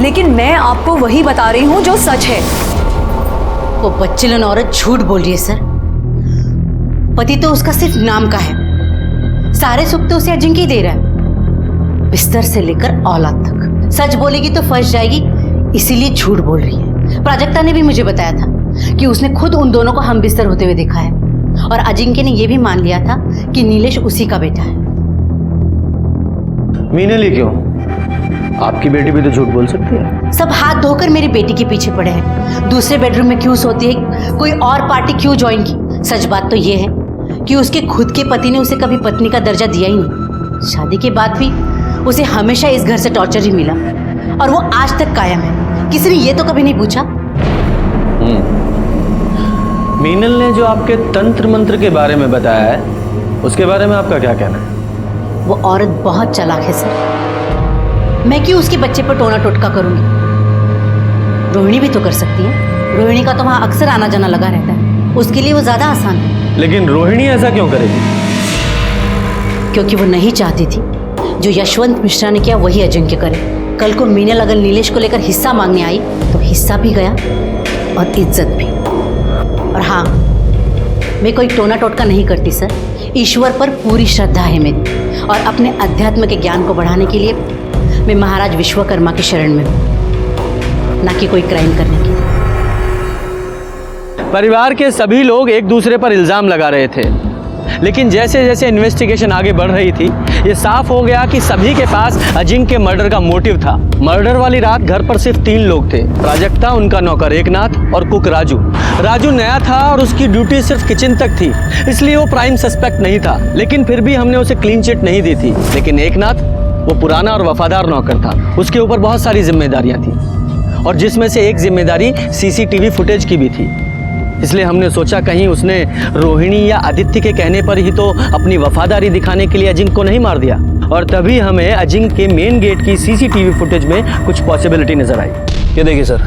लेकिन मैं आपको वही बता रही हूँ जो सच है। वो बच्चेलन औरत झूठ बोल रही है सर। पति तो उसका सिर्फ नाम का है, सारे सुख तो उसे अजिंक्य दे रहा है, बिस्तर से लेकर औलाद तक। सच बोलेगी तो फंस जाएगी, इसीलिए झूठ बोल रही है। प्राजक्ता ने भी मुझे बताया था कि उसने खुद उन दोनों को हम बिस्तर होते हुए देखा है, और अजिंक्य ने यह भी मान लिया था कि नीलेश उसी का बेटा है। मीनल ही क्यों? आपकी बेटी भी तो झूठ बोल सकती है। सब हाथ धोकर मेरी बेटी के पीछे पड़े हैं। दूसरे बेडरूम में क्यों सोती है, कोई और पार्टी क्यों ज्वाइन की। सच बात तो ये है कि उसके खुद के पति ने उसे कभी पत्नी का दर्जा दिया ही नहीं। शादी के बाद भी उसे हमेशा इस घर से टॉर्चर ही मिला, और वो आज तक कायम है। किसी ने ये तो कभी नहीं पूछा। मीनल ने जो आपके तंत्र मंत्र के बारे में बताया है, उसके बारे में आपका क्या कहना है? वो औरत बहुत चालाक है सर। मैं क्यों उसके बच्चे पर टोना टोटका करूंगी? रोहिणी भी तो कर सकती है। रोहिणी का तो वहां अक्सर आना जाना लगा रहता है, उसके लिए वो ज्यादा आसान है। लेकिन रोहिणी ऐसा क्यों करेगी? क्योंकि वो नहीं चाहती थी जो यशवंत मिश्रा ने किया वही अजिंक्य करे। कल को मीनल अगर नीलेश को लेकर हिस्सा मांगने आई तो हिस्सा भी गया और इज्जत भी। और हाँ, मैं कोई टोना टोटका नहीं करती सर, ईश्वर पर पूरी श्रद्धा है मेरी, और अपने अध्यात्म के ज्ञान को बढ़ाने के लिए मैं महाराज विश्वकर्मा की शरण में हूँ, ना कि कोई क्राइम करने के लिए। परिवार के सभी लोग एक दूसरे पर इल्ज़ाम लगा रहे थे, लेकिन जैसे जैसे इन्वेस्टिगेशन आगे बढ़ रही थी ये साफ हो गया कि सभी के पास अजिंक्य मर्डर का मोटिव था। मर्डर वाली रात घर पर सिर्फ 3 लोग थे, प्राजक्ता, उनका नौकर एकनाथ और कुक राजू। राजू नया था और उसकी ड्यूटी सिर्फ किचन तक थी, इसलिए वो प्राइम सस्पेक्ट नहीं था, लेकिन फिर भी हमने उसे क्लीन चिट नहीं दी थी। लेकिन एकनाथ वो पुराना और वफादार नौकर था, उसके ऊपर बहुत सारी जिम्मेदारियां थी, और जिसमें से एक जिम्मेदारी सीसीटीवी फुटेज की भी थी। इसलिए हमने सोचा कहीं उसने रोहिणी या आदित्य के कहने पर ही तो अपनी वफादारी दिखाने के लिए अजिंक्य को नहीं मार दिया। और तभी हमें अजिंक्य के मेन गेट की सीसीटीवी फुटेज में कुछ पॉसिबिलिटी नजर आई। ये देखिए सर,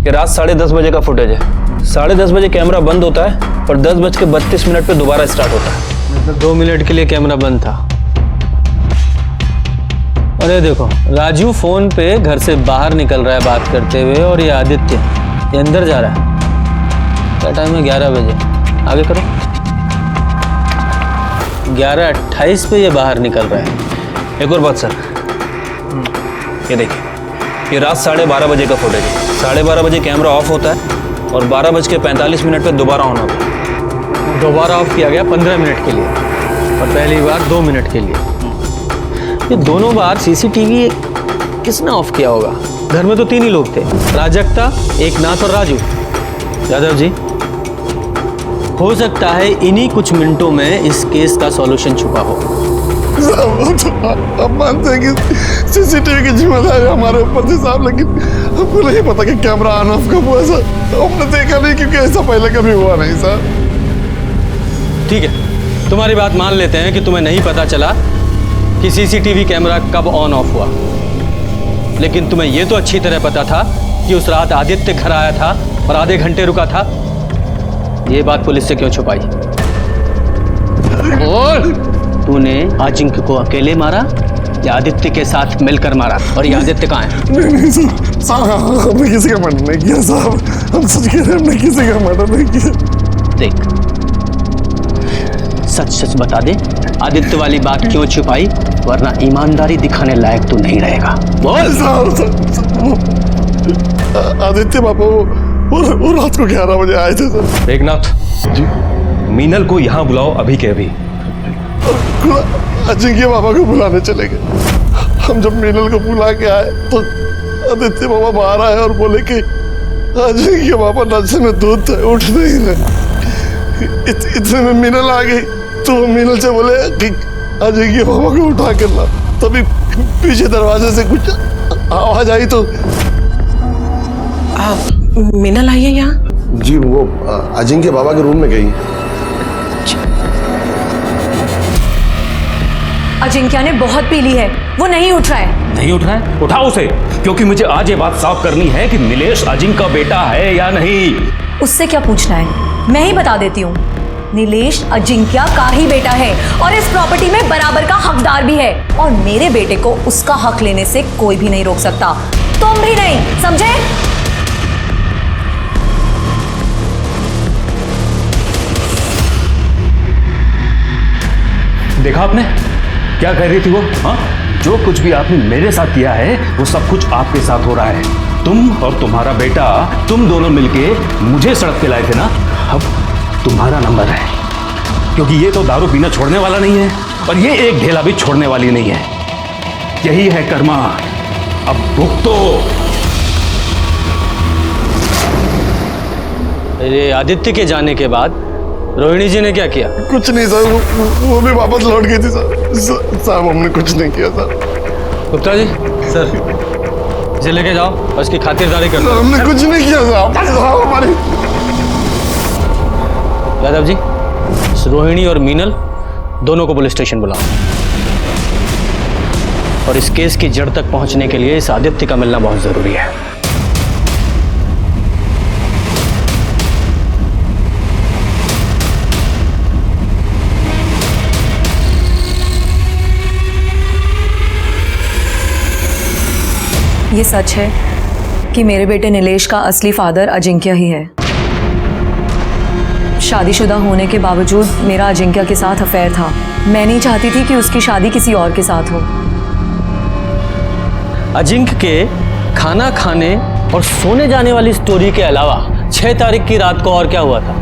ये रात 10:30 बजे का फुटेज है। 10:30 बजे कैमरा बंद होता है और 10:32 पे दोबारा स्टार्ट होता है। मतलब 2 मिनट के लिए कैमरा बंद था। अरे देखो, राजू फोन पे घर से बाहर निकल रहा है बात करते हुए, और ये आदित्य ये अंदर जा रहा है। क्या टाइम है? 11 बजे। आगे करो। 11:28 पे ये बाहर निकल रहा है। एक और बात सर, ये देखिए, ये रात 12:30 बजे का फुटेज है। 12:30 बजे कैमरा ऑफ होता है और 12:45 पे दोबारा ऑन होता है। दोबारा ऑफ किया गया 15 मिनट के लिए और पहली बार 2 मिनट के लिए। ये दोनों बार सीसीटीवी किसने ऑफ किया होगा? घर में तो 3 ही लोग थे, प्राजक्ता, एकनाथ और राजू। यादव जी, हो सकता है इन्हीं कुछ मिनटों में इस केस का सॉल्यूशन छुपा हो। अब मानते हैं कि सीसीटीवी की जिम्मेदारी हमारे ऊपर थी साहब, लेकिन हमको नहीं पता कि कैमरा ऑन ऑफ कब हुआ सर। हमने देखा नहीं क्योंकि ऐसा पहले कभी हुआ नहीं सर। ठीक है, तुम्हारी बात मान लेते हैं कि तुम्हें नहीं पता चला कि सीसीटीवी कैमरा कब ऑन ऑफ हुआ, लेकिन तुम्हें यह तो अच्छी तरह पता था कि उस रात आदित्य घर आया था और आधे घंटे रुका था। ये बात पुलिस से क्यों छुपाई? और तूने अजिंक्य को अकेले मारा या आदित्य के साथ मिलकर मारा? और ये आदित्य कहाँ है? नहीं साहब, हमने किसी का मर्डर नहीं किया साहब। हम सच कह रहे हैं, हमने किसी का मर्डर नहीं किया। देख, सच सच बता दे, आदित्य वाली बात क्यों छुपाई? वरना ईमानदारी दिखाने लायक तू नहीं रहेगा। बोल। आदित्य पापा वो रात को 11 बजे आए थे सर। एकनाथ जी, मीनल को यहाँ बुलाओ अभी के अभी। अजिंक्य बाबा को बुलाने चले गए। हम जब मीनल को बुला के आए तो आदित्य बाबा बाहर आए और बोले कि अजिंक्य बाबा नशे में दूध थे, उठ नहीं रहे। इतने में मीनल आ गई तो मीनल से बोले कि अजिंक्य बाबा को उठा कर ला। तभी पीछे दरवाजे से कुछ आवाज आई तो मीनल आई है यहाँ? जी, वो अजिंक्य बाबा के रूम में गई। अजिंक्य ने बहुत पी ली है, वो नहीं उठ रहा है। नहीं उठ रहा है? उठाओ उसे, क्योंकि मुझे आज ये बात साफ करनी है कि नीलेश अजिंक्य का बेटा है या नहीं। उससे क्या पूछना है, मैं ही बता देती हूँ। नीलेश अजिंक्य का ही बेटा है और इस प्रॉपर्टी में बराबर का हकदार भी है, और मेरे बेटे को उसका हक लेने से कोई भी नहीं रोक सकता, तुम भी नहीं, समझे? देखा आपने क्या कह रही थी वो? हाँ, जो कुछ भी आपने मेरे साथ किया है वो सब कुछ आपके साथ हो रहा है। तुम और तुम्हारा बेटा, तुम दोनों मिलके मुझे सड़क पे लाए थे ना। अब तुम्हारा नंबर है, क्योंकि ये तो दारू पीना छोड़ने वाला नहीं है और ये एक ढेला भी छोड़ने वाली नहीं है। यही है कर्मा, अब भुगतो। अरे आदित्य के जाने के बाद रोहिणी जी ने क्या किया? कुछ नहीं सर, वो भी वापस लौट गई थी सर। साहब हमने कुछ नहीं किया सर। गुप्ता जी, सर इसे लेके जाओ और इसकी खातिरदारी कर लो। हमने कुछ नहीं किया साहब। हमारी यादव जी, रोहिणी और मीनल दोनों को पुलिस स्टेशन बुलाओ, और इस केस की जड़ तक पहुंचने के लिए इस आदित्य का मिलना बहुत जरूरी है। ये सच है कि मेरे बेटे नीलेश का असली फादर अजिंक्य ही है। शादीशुदा होने के बावजूद मेरा अजिंक्य के साथ अफेयर था। मैं नहीं चाहती थी कि उसकी शादी किसी और के साथ हो। अजिंक्य के खाना खाने और सोने जाने वाली स्टोरी के अलावा 6 तारीख की रात को और क्या हुआ था?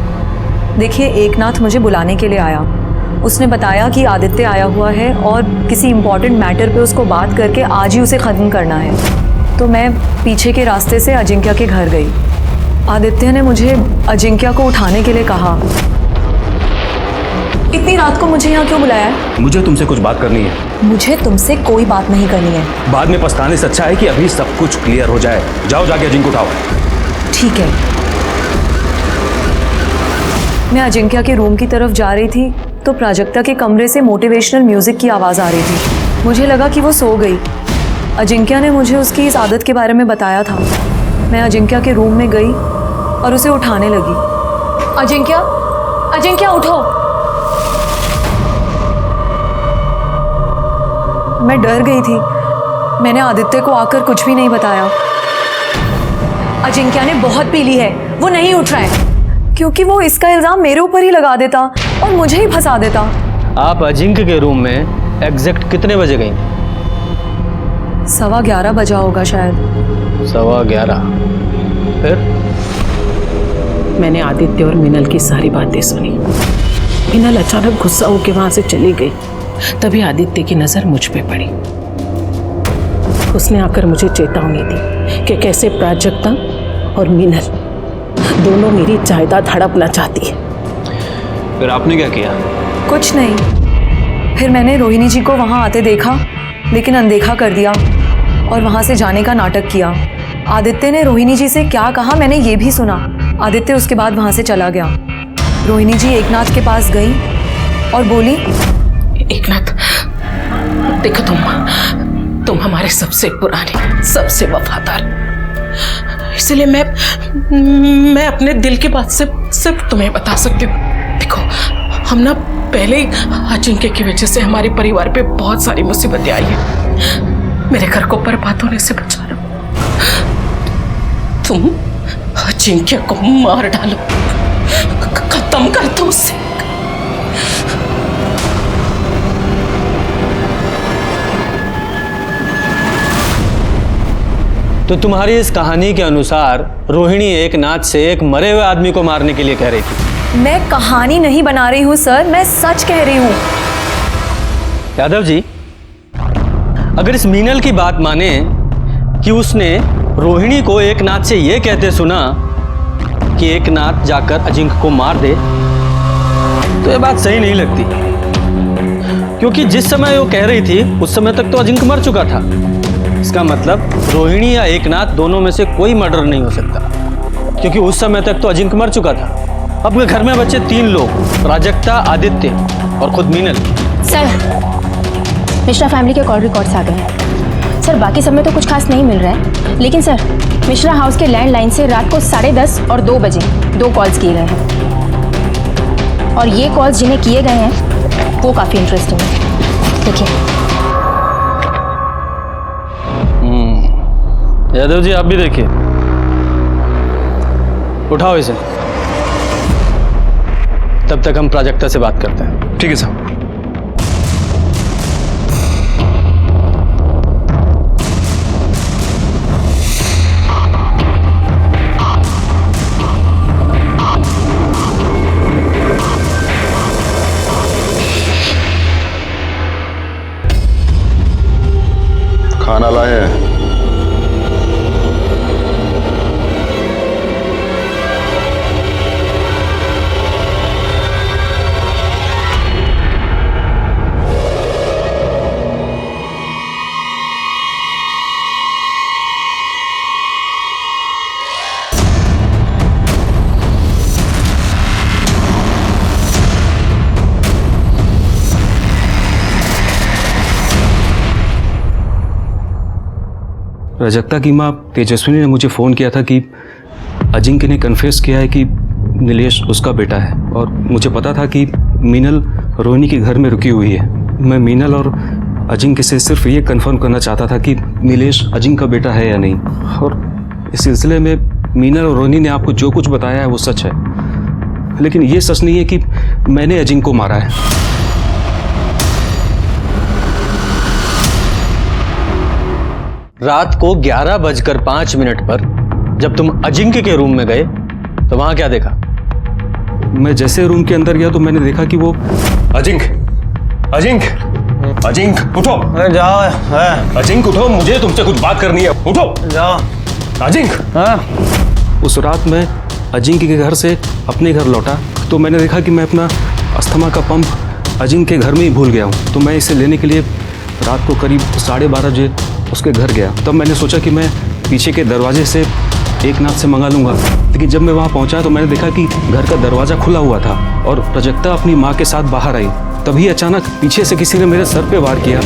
देखिए, एकनाथ मुझे बुलाने के लिए आया। उसने बताया कि आदित्य आया हुआ है और किसी इम्पोर्टेंट मैटर पे उसको बात करके आज ही उसे ख़त्म करना है। तो मैं पीछे के रास्ते से अजिंक्य के घर गई। आदित्य ने मुझे अजिंक्य को उठाने के लिए कहा। इतनी रात को मुझे यहाँ क्यों बुलाया है? मुझे तुमसे कुछ बात करनी है। मुझे तुमसे कोई बात नहीं करनी है। बाद में पछताने से अच्छा है कि अभी सब कुछ क्लियर हो जाए। जाओ जाके अजिंक्य उठाओ। ठीक है। मैं अजिंक्य के रूम की तरफ जा रही थी तो प्राजक्ता के कमरे से मोटिवेशनल म्यूजिक की आवाज़ आ रही थी। मुझे लगा कि वो सो गई। अजिंक्य ने मुझे उसकी इस आदत के बारे में बताया था। मैं अजिंक्य के रूम में गई और उसे उठाने लगी। अजिंक्य, अजिंक्य उठो। मैं डर गई थी। मैंने आदित्य को आकर कुछ भी नहीं बताया। अजिंक्य ने बहुत पी ली है, वो नहीं उठ रहा है। क्योंकि वो इसका इल्जाम मेरे ऊपर ही लगा देता और मुझे ही फंसा देता। आप अजिंक्य के रूम में एग्जैक्ट कितने बजे गई? 11:15 बजा होगा शायद। 11:15। फिर? मैंने आदित्य और मिनल की सारी बातें सुनी। मिनल अचानक गुस्सा होकर वहां से चली गई। तभी आदित्य की नजर मुझ पे पड़ी। उसने आकर मुझे चेतावनी दी कि कैसे प्राजक्ता और मिनल दोनों मेरी जायदाद हड़पना चाहती है। फिर आपने क्या किया? कुछ नहीं। फिर मैंने रोहिणी जी को वहां आते देखा, लेकिन अनदेखा कर दिया और वहां से जाने का नाटक किया। आदित्य ने रोहिणी जी से क्या कहा मैंने ये भी सुना। आदित्य उसके बाद वहां से चला गया। रोहिणी जी एकनाथ के पास गई और बोली, एकनाथ, देखो तुम हमारे सबसे पुराने, सबसे वफादार, इसलिए मैं अपने दिल की बात सिर्फ तुम्हें बता सकती हूँ। देखो, हम ना पहले ही अजिंक्य की वजह से हमारे परिवार पे बहुत सारी मुसीबतें आई हैं। मेरे घर को बर्बाद होने से बचा लो। तुम अजिंक्य को मार डालो, खत्म कर दो उसे। तो तुम्हारी इस कहानी के अनुसार रोहिणी एकनाथ से एक मरे हुए आदमी को मारने के लिए कह रही थी? मैं कहानी नहीं बना रही हूँ सर, मैं सच कह रही हूँ। यादव जी, अगर इस मीनल की बात माने कि उसने रोहिणी को एकनाथ से यह कहते सुना कि एकनाथ जाकर अजिंक्य को मार दे, तो यह बात सही नहीं लगती। क्योंकि जिस समय वो कह रही थी उस समय तक तो अजिंक्य मर चुका था। इसका मतलब रोहिणी या एकनाथ दोनों में से कोई मर्डर नहीं हो सकता, क्योंकि उस समय तक तो अजिंक्य मर चुका था। अब घर में बचे 3 लोग, प्राजक्ता, आदित्य और खुद मीनल। सर, मिश्रा फैमिली के कॉल रिकॉर्ड्स आ गए हैं। सर, बाकी सब में तो कुछ खास नहीं मिल रहा है, लेकिन सर मिश्रा हाउस के लैंडलाइन से रात को 10:30 और 2 बजे 2 कॉल्स किए गए हैं। और ये कॉल्स जिन्हें किए गए हैं वो काफ़ी इंटरेस्टिंग है। देखिए। यादव जी, आप भी देखिए। उठाओ इसे। तब तक हम प्राजक्ता से बात करते हैं। ठीक है साहब। खाना लाए हैं। प्राजक्ता की माँ तेजस्विनी ने मुझे फ़ोन किया था कि अजिंक्य ने कन्फेस किया है कि नीलेश उसका बेटा है, और मुझे पता था कि मीनल रोहिणी के घर में रुकी हुई है। मैं मीनल और अजिंक्य से सिर्फ ये कंफर्म करना चाहता था कि नीलेश अजिंक्य का बेटा है या नहीं। और इस सिलसिले में मीनल और रोनी ने आपको जो कुछ बताया है वो सच है, लेकिन ये सच नहीं है कि मैंने अजिंक्य को मारा है। रात को 11:05 पर जब तुम अजिंक्य के रूम में गए तो वहां क्या देखा? मैं जैसे रूम के अंदर गया तो मैंने देखा कि वो अजिंक्य उठो। जाओ। अजिंक्य उठो, मुझे तुमसे कुछ बात करनी है। उठो जाओ। अजिंक्य। उस रात मैं अजिंक्य के घर से अपने घर लौटा तो मैंने देखा कि मैं अपना अस्थमा का पंप अजिंक्य के घर में ही भूल गया हूँ। तो मैं इसे लेने के लिए रात को करीब 12:30 बजे उसके घर गया। तब मैंने सोचा कि मैं पीछे के दरवाजे से एकनाथ से मंगा लूँगा, लेकिन जब मैं वहाँ पहुँचा तो मैंने देखा कि घर का दरवाज़ा खुला हुआ था और प्रजक्ता अपनी माँ के साथ बाहर आई। तभी अचानक पीछे से किसी ने मेरे सर पे वार किया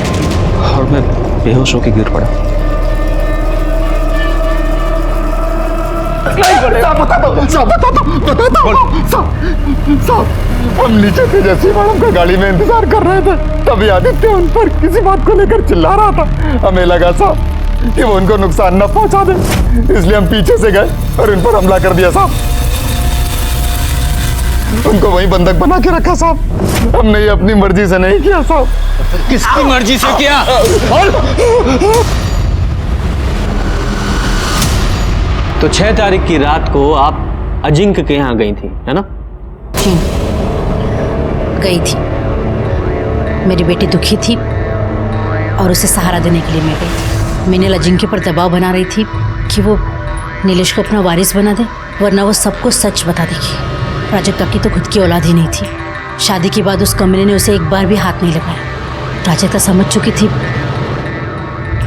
और मैं बेहोश होकर गिर पड़ा। हम नीचे थे, जैसे मैडम का गाड़ी में इंतजार कर रहे थे तभी आदित्य उन पर किसी बात को लेकर चिल्ला रहा था। हमें लगा साहब कि वो उनको नुकसान न पहुंचा दे, इसलिए हम पीछे से गए और उन पर हमला कर दिया साहब। उनको वहीं बंधक बना के रखा साहब। हमने ये अपनी मर्जी से नहीं किया साहब। किसकी मर्जी से किया? तो 6 तारीख की रात को आप अजिंक्य के यहाँ गई थी, है ना? गई थी। मेरी बेटी दुखी थी और उसे सहारा देने के लिए मैं गई थी। मीनल अजिंक्य पर दबाव बना रही थी कि वो नीलेश को अपना वारिस बना दे, वरना वो सबको सच बता देगी। प्राजक्ता की तो खुद की औलाद ही नहीं थी। शादी के बाद उस कमरे ने उसे एक बार भी हाथ नहीं लगाया। प्राजक्ता समझ चुकी थी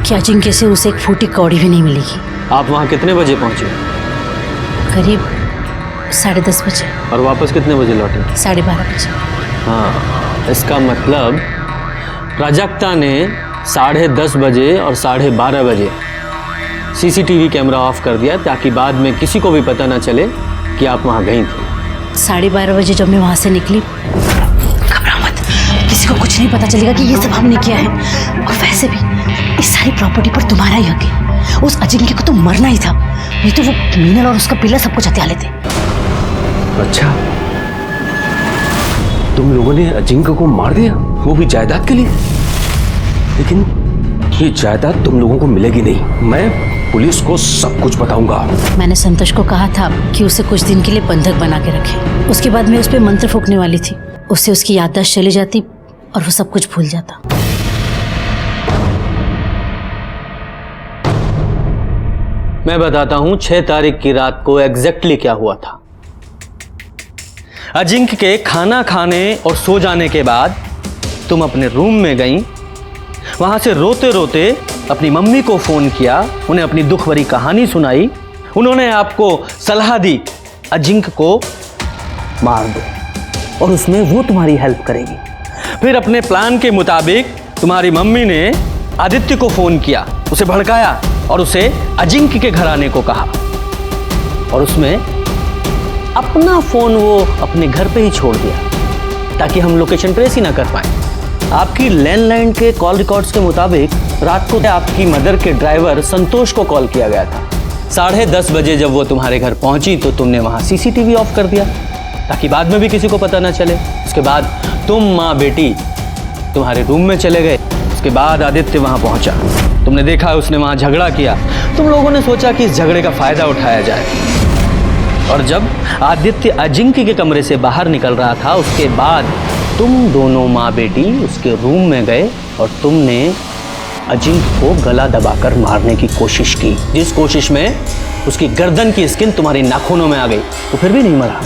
कि अजिंक्य से उसे एक फूटी कौड़ी भी नहीं मिलेगी। आप वहाँ कितने बजे पहुँचे? करीब 10:30 बजे। और वापस कितने बजे लौटे? 12:30 बजे। हाँ, इसका मतलब प्राजक्ता ने 10:30 बजे और 12:30 बजे सीसीटीवी कैमरा ऑफ कर दिया ताकि बाद में किसी को भी पता ना चले कि आप वहाँ गई थी। 12:30 बजे जब मैं वहाँ से निकली, घबरा मत, किसी को कुछ नहीं पता चलेगा कि ये सब हमने किया है। और वैसे भी इस सारी प्रॉपर्टी पर तुम्हारा ही हक है। उस अजिंक्य को तो मरना ही था, नहीं तो वो मीनल और उसका पिल्ला सब कुछ हत्या लेते। अच्छा, तुम लोगों ने अजिंक्य को मार दिया, वो भी जायदाद के लिए? लेकिन ये जायदाद तुम लोगों को मिलेगी नहीं। मैं पुलिस को सब कुछ बताऊंगा। मैंने संतोष को कहा था कि उसे कुछ दिन के लिए बंधक बना के रखे। उसके बाद मैं उस पर मंत्र फूंकने वाली थी, उससे उसकी याददाश्त चली जाती और वो सब कुछ भूल जाता। मैं बताता हूं 6 तारीख की रात को एग्जैक्टली क्या हुआ था। अजिंक्य के खाना खाने और सो जाने के बाद तुम अपने रूम में गई, वहां से रोते रोते अपनी मम्मी को फोन किया, उन्हें अपनी दुख भरी कहानी सुनाई। उन्होंने आपको सलाह दी अजिंक्य को मार दो और उसमें वो तुम्हारी हेल्प करेगी। फिर अपने प्लान के मुताबिक तुम्हारी मम्मी ने आदित्य को फोन किया, उसे भड़काया और उसे अजिंक्य के घर आने को कहा। और उसमें अपना फोन वो अपने घर पे ही छोड़ दिया ताकि हम लोकेशन ट्रेस ही ना कर पाए। आपकी लैंडलाइन के कॉल रिकॉर्ड्स के मुताबिक रात को आपकी मदर के ड्राइवर संतोष को कॉल किया गया था। 10:30 बजे जब वो तुम्हारे घर पहुंची तो तुमने वहां सीसीटीवी ऑफ कर दिया ताकि बाद में भी किसी को पता ना चले। उसके बाद तुम माँ बेटी तुम्हारे रूम में चले गए। उसके बाद आदित्य वहां पहुंचा, तुमने देखा उसने वहां झगड़ा किया। तुम लोगों ने सोचा कि इस झगड़े का फायदा उठाया जाए और जब आदित्य अजिंक्य के कमरे से बाहर निकल रहा था उसके बाद तुम दोनों माँ बेटी उसके रूम में गए और तुमने अजिंक्य को गला दबाकर मारने की कोशिश की, जिस कोशिश में उसकी गर्दन की स्किन तुम्हारी नाखूनों में आ गई। तो फिर भी नहीं मरा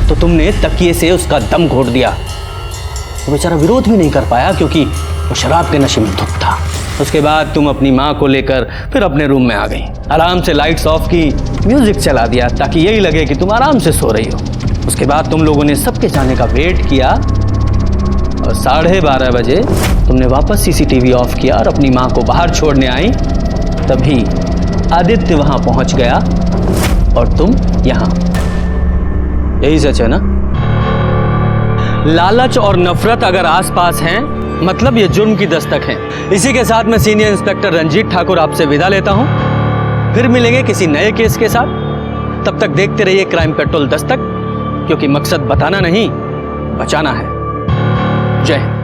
तो तुमने तकिए से उसका दम घोट दिया। वो बेचारा विरोध भी नहीं कर पाया क्योंकि वो शराब के नशे में धुत था। उसके बाद तुम अपनी माँ को लेकर फिर अपने रूम में आ गई, आराम से लाइट्स ऑफ की, म्यूजिक चला दिया ताकि यही लगे कि तुम आराम से सो रही हो। उसके बाद तुम लोगों ने सबके जाने का वेट किया और 12:30 बजे तुमने वापस सीसीटीवी ऑफ किया और अपनी माँ को बाहर छोड़ने आई। तभी आदित्य वहां पहुंच गया और तुम यहां। यही सच है ना? लालच और नफरत अगर आसपास हैं मतलब ये जुर्म की दस्तक है। इसी के साथ मैं सीनियर इंस्पेक्टर रंजीत ठाकुर आपसे विदा लेता हूं। फिर मिलेंगे किसी नए केस के साथ। तब तक देखते रहिए क्राइम पेट्रोल दस्तक, क्योंकि मकसद बताना नहीं, बचाना है। जय हिंद।